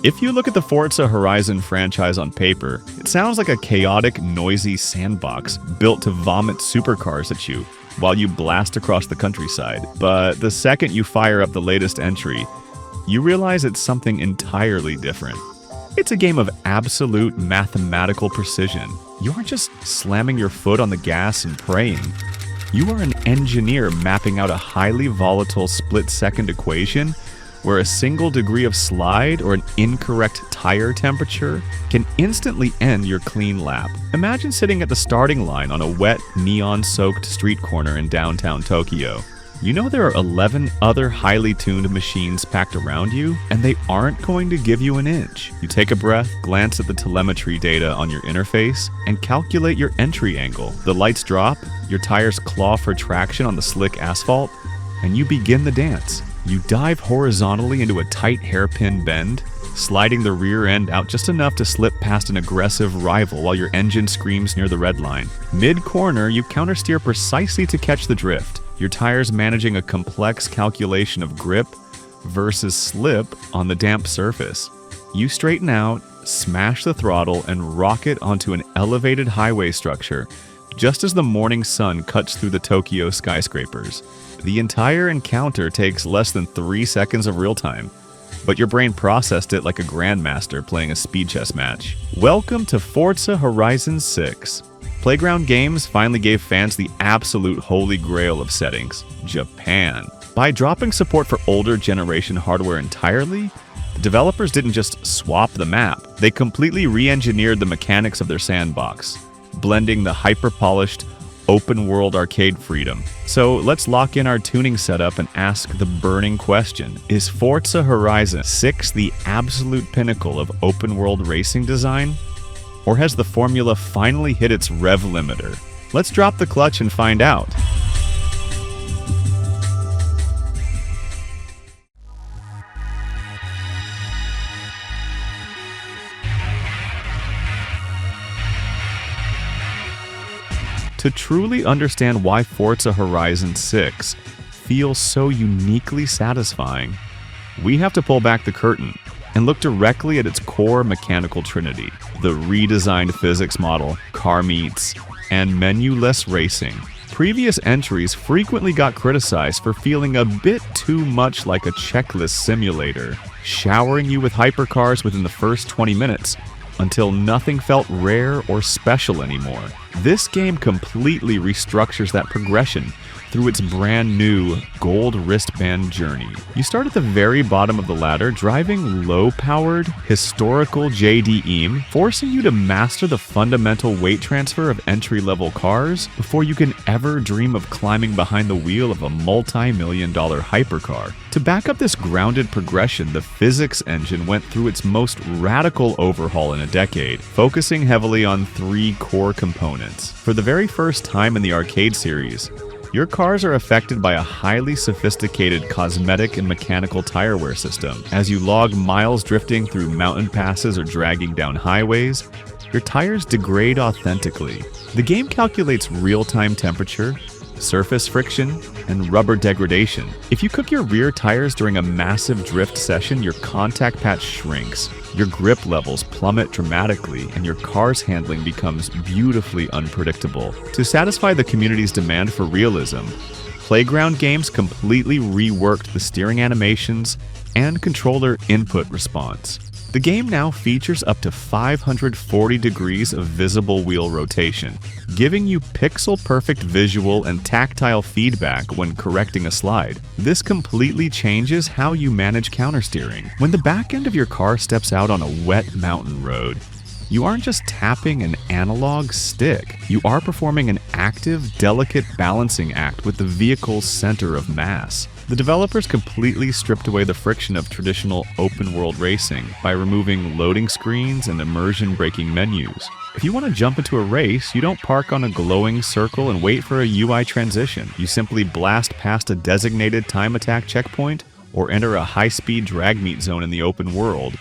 If you look at the Forza Horizon franchise on paper, it sounds like a chaotic, noisy sandbox built to vomit supercars at you while you blast across the countryside. But the second you fire up the latest entry, you realize it's something entirely different. It's a game of absolute mathematical precision. You aren't just slamming your foot on the gas and praying. You are an engineer mapping out a highly volatile split-second equation where a single degree of slide or an incorrect tire temperature can instantly end your clean lap. Imagine sitting at the starting line on a wet, neon-soaked street corner in downtown Tokyo. You know there are 11 other highly tuned machines packed around you, and they aren't going to give you an inch. You take a breath, glance at the telemetry data on your interface, and calculate your entry angle. The lights drop, your tires claw for traction on the slick asphalt, and you begin the dance. You dive horizontally into a tight hairpin bend, sliding the rear end out just enough to slip past an aggressive rival while your engine screams near the red line. Mid-corner, you countersteer precisely to catch the drift, your tires managing a complex calculation of grip versus slip on the damp surface. You straighten out, smash the throttle, and rocket onto an elevated highway structure just as the morning sun cuts through the Tokyo skyscrapers. The entire encounter takes less than 3 seconds of real time, but your brain processed it like a grandmaster playing a speed chess match. Welcome to Forza Horizon 6. Playground Games finally gave fans the absolute holy grail of settings, Japan. By dropping support for older generation hardware entirely, the developers didn't just swap the map, they completely re-engineered the mechanics of their sandbox, blending the hyper-polished, open-world arcade freedom. So let's lock in our tuning setup and ask the burning question. Is Forza Horizon 6 the absolute pinnacle of open-world racing design? Or has the formula finally hit its rev limiter? Let's drop the clutch and find out. To truly understand why Forza Horizon 6 feels so uniquely satisfying, we have to pull back the curtain and look directly at its core mechanical trinity: the redesigned physics model, car meets, and menu-less racing. Previous entries frequently got criticized for feeling a bit too much like a checklist simulator, showering you with hypercars within the first 20 minutes, until nothing felt rare or special anymore. This game completely restructures that progression through its brand new gold wristband journey. You start at the very bottom of the ladder, driving low-powered, historical JDM, forcing you to master the fundamental weight transfer of entry-level cars before you can ever dream of climbing behind the wheel of a multi-million-dollar hypercar. To back up this grounded progression, the physics engine went through its most radical overhaul in a decade, focusing heavily on 3 core components. For the very first time in the arcade series, your cars are affected by a highly sophisticated cosmetic and mechanical tire wear system. As you log miles drifting through mountain passes or dragging down highways, your tires degrade authentically. The game calculates real-time temperature, surface friction, and rubber degradation. If you cook your rear tires during a massive drift session, your contact patch shrinks, your grip levels plummet dramatically, and your car's handling becomes beautifully unpredictable. To satisfy the community's demand for realism, Playground Games completely reworked the steering animations and controller input response. The game now features up to 540 degrees of visible wheel rotation, giving you pixel-perfect visual and tactile feedback when correcting a slide. This completely changes how you manage countersteering. When the back end of your car steps out on a wet mountain road, you aren't just tapping an analog stick. You are performing an active, delicate balancing act with the vehicle's center of mass. The developers completely stripped away the friction of traditional open-world racing by removing loading screens and immersion-breaking menus. If you want to jump into a race, you don't park on a glowing circle and wait for a UI transition. You simply blast past a designated time attack checkpoint or enter a high-speed drag meet zone in the open world,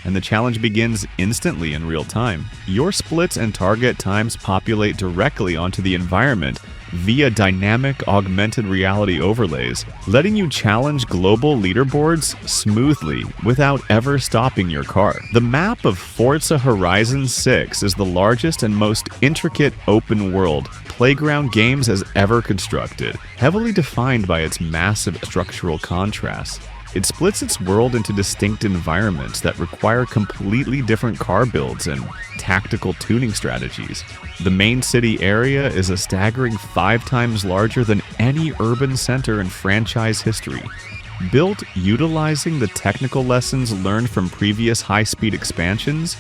and the challenge begins instantly in real time. Your splits and target times populate directly onto the environment via dynamic augmented reality overlays, letting you challenge global leaderboards smoothly without ever stopping your car. The map of Forza Horizon 6 is the largest and most intricate open-world playground games has ever constructed, heavily defined by its massive structural contrast. It splits its world into distinct environments that require completely different car builds and tactical tuning strategies. The main city area is a staggering 5 times larger than any urban center in franchise history. Built utilizing the technical lessons learned from previous high-speed expansions,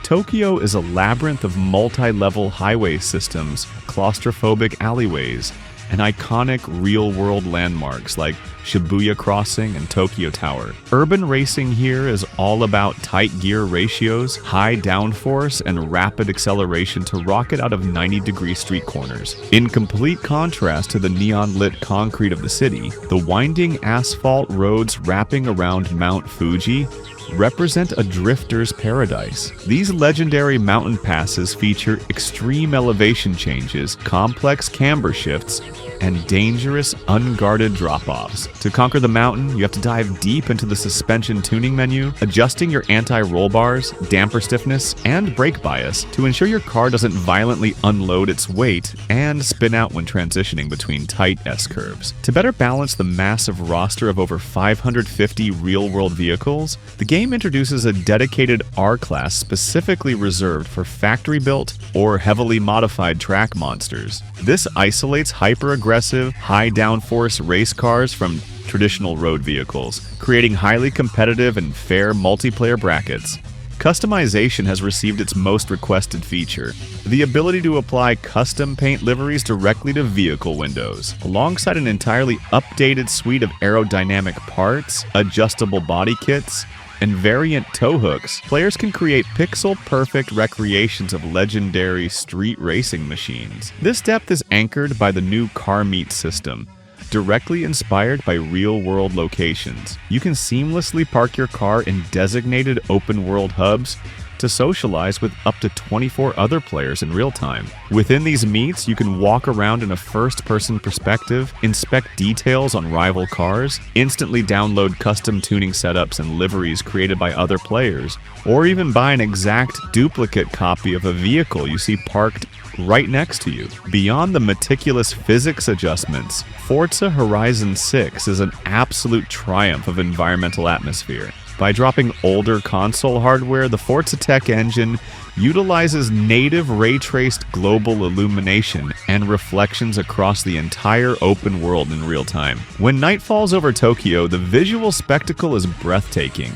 Tokyo is a labyrinth of multi-level highway systems, claustrophobic alleyways, and iconic real-world landmarks like Shibuya Crossing and Tokyo Tower. Urban racing here is all about tight gear ratios, high downforce, and rapid acceleration to rocket out of 90-degree street corners. In complete contrast to the neon-lit concrete of the city, the winding asphalt roads wrapping around Mount Fuji represent a drifter's paradise. These legendary mountain passes feature extreme elevation changes, complex camber shifts, and dangerous, unguarded drop-offs. To conquer the mountain, you have to dive deep into the suspension tuning menu, adjusting your anti-roll bars, damper stiffness, and brake bias to ensure your car doesn't violently unload its weight and spin out when transitioning between tight S-curves. To better balance the massive roster of over 550 real-world vehicles, the game introduces a dedicated R-Class specifically reserved for factory-built or heavily modified track monsters. This isolates hyper-aggressive, high-downforce race cars from traditional road vehicles, creating highly competitive and fair multiplayer brackets. Customization has received its most requested feature, the ability to apply custom paint liveries directly to vehicle windows. Alongside an entirely updated suite of aerodynamic parts, adjustable body kits, and variant tow hooks, players can create pixel-perfect recreations of legendary street racing machines. This depth is anchored by the new car meet system, directly inspired by real-world locations. You can seamlessly park your car in designated open-world hubs to socialize with up to 24 other players in real time. Within these meets, you can walk around in a first-person perspective, inspect details on rival cars, instantly download custom tuning setups and liveries created by other players, or even buy an exact duplicate copy of a vehicle you see parked right next to you. Beyond the meticulous physics adjustments, Forza Horizon 6 is an absolute triumph of environmental atmosphere. By dropping older console hardware, the Forza Tech engine utilizes native ray-traced global illumination and reflections across the entire open world in real time. When night falls over Tokyo, the visual spectacle is breathtaking.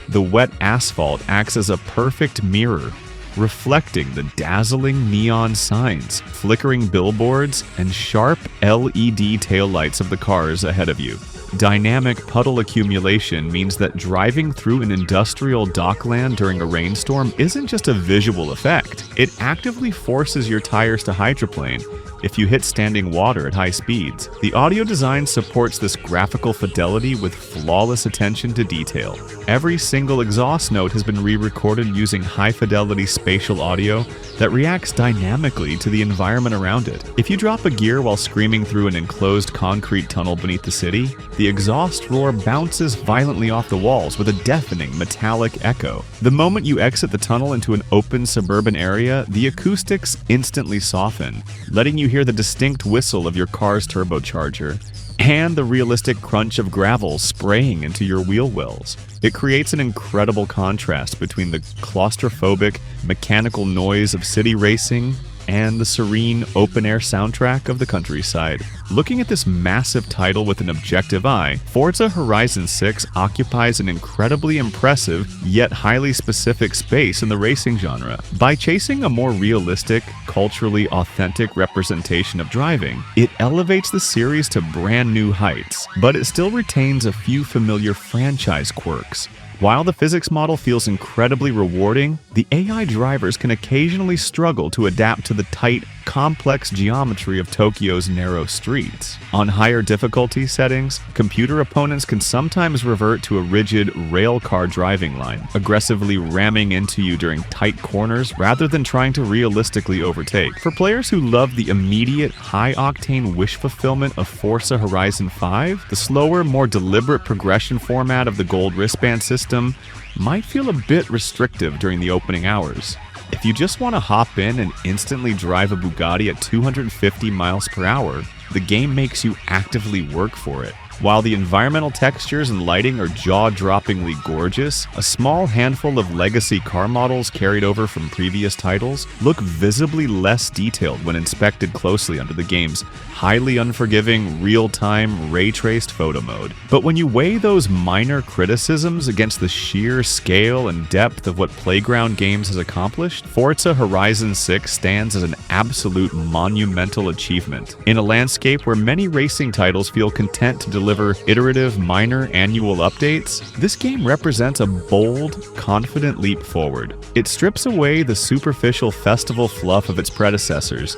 The wet asphalt acts as a perfect mirror, reflecting the dazzling neon signs, flickering billboards, and sharp LED taillights of the cars ahead of you. Dynamic puddle accumulation means that driving through an industrial dockland during a rainstorm isn't just a visual effect. It actively forces your tires to hydroplane if you hit standing water at high speeds. The audio design supports this graphical fidelity with flawless attention to detail. Every single exhaust note has been re-recorded using high-fidelity spatial audio that reacts dynamically to the environment around it. If you drop a gear while screaming through an enclosed concrete tunnel beneath the city, the exhaust roar bounces violently off the walls with a deafening metallic echo. The moment you exit the tunnel into an open suburban area, the acoustics instantly soften, letting you hear the distinct whistle of your car's turbocharger and the realistic crunch of gravel spraying into your wheel wells. It creates an incredible contrast between the claustrophobic, mechanical noise of city racing and the serene, open-air soundtrack of the countryside. Looking at this massive title with an objective eye, Forza Horizon 6 occupies an incredibly impressive, yet highly specific space in the racing genre. By chasing a more realistic, culturally authentic representation of driving, it elevates the series to brand new heights, but it still retains a few familiar franchise quirks. While the physics model feels incredibly rewarding, the AI drivers can occasionally struggle to adapt to the tight, complex geometry of Tokyo's narrow streets. On higher difficulty settings, computer opponents can sometimes revert to a rigid railcar driving line, aggressively ramming into you during tight corners rather than trying to realistically overtake. For players who love the immediate, high-octane wish fulfillment of Forza Horizon 5, the slower, more deliberate progression format of the gold wristband system might feel a bit restrictive during the opening hours. If you just want to hop in and instantly drive a Bugatti at 250 miles per hour, the game makes you actively work for it. While the environmental textures and lighting are jaw-droppingly gorgeous, a small handful of legacy car models carried over from previous titles look visibly less detailed when inspected closely under the game's highly unforgiving, real-time, ray-traced photo mode. But when you weigh those minor criticisms against the sheer scale and depth of what Playground Games has accomplished, Forza Horizon 6 stands as an absolute monumental achievement. In a landscape where many racing titles feel content to deliver iterative, minor annual updates, this game represents a bold, confident leap forward. It strips away the superficial festival fluff of its predecessors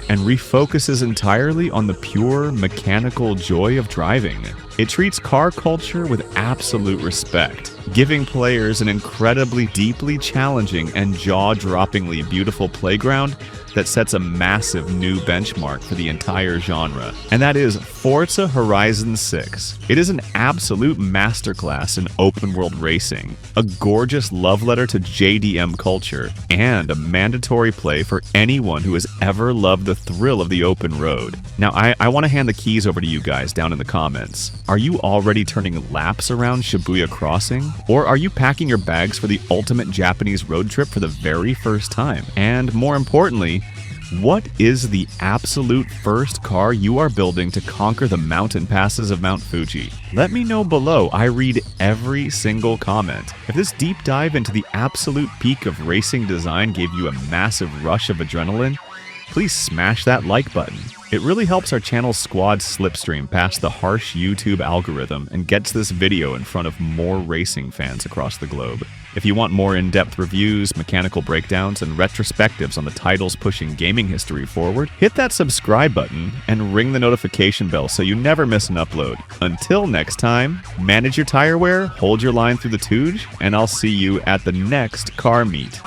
and refocuses entirely on the pure, mechanical joy of driving. It treats car culture with absolute respect, giving players an incredibly deeply challenging and jaw-droppingly beautiful playground that sets a massive new benchmark for the entire genre, and that is Forza Horizon 6. It is an absolute masterclass in open-world racing, a gorgeous love letter to JDM culture, and a mandatory play for anyone who has ever loved the thrill of the open road. Now, I want to hand the keys over to you guys down in the comments. Are you already turning laps around Shibuya Crossing? Or are you packing your bags for the ultimate Japanese road trip for the very first time? And more importantly, what is the absolute first car you are building to conquer the mountain passes of Mount Fuji? Let me know below. I read every single comment. If this deep dive into the absolute peak of racing design gave you a massive rush of adrenaline, please smash that like button. It really helps our channel's squad slipstream past the harsh YouTube algorithm and gets this video in front of more racing fans across the globe. If you want more in-depth reviews, mechanical breakdowns, and retrospectives on the titles pushing gaming history forward, hit that subscribe button and ring the notification bell so you never miss an upload. Until next time, manage your tire wear, hold your line through the tooge, and I'll see you at the next car meet.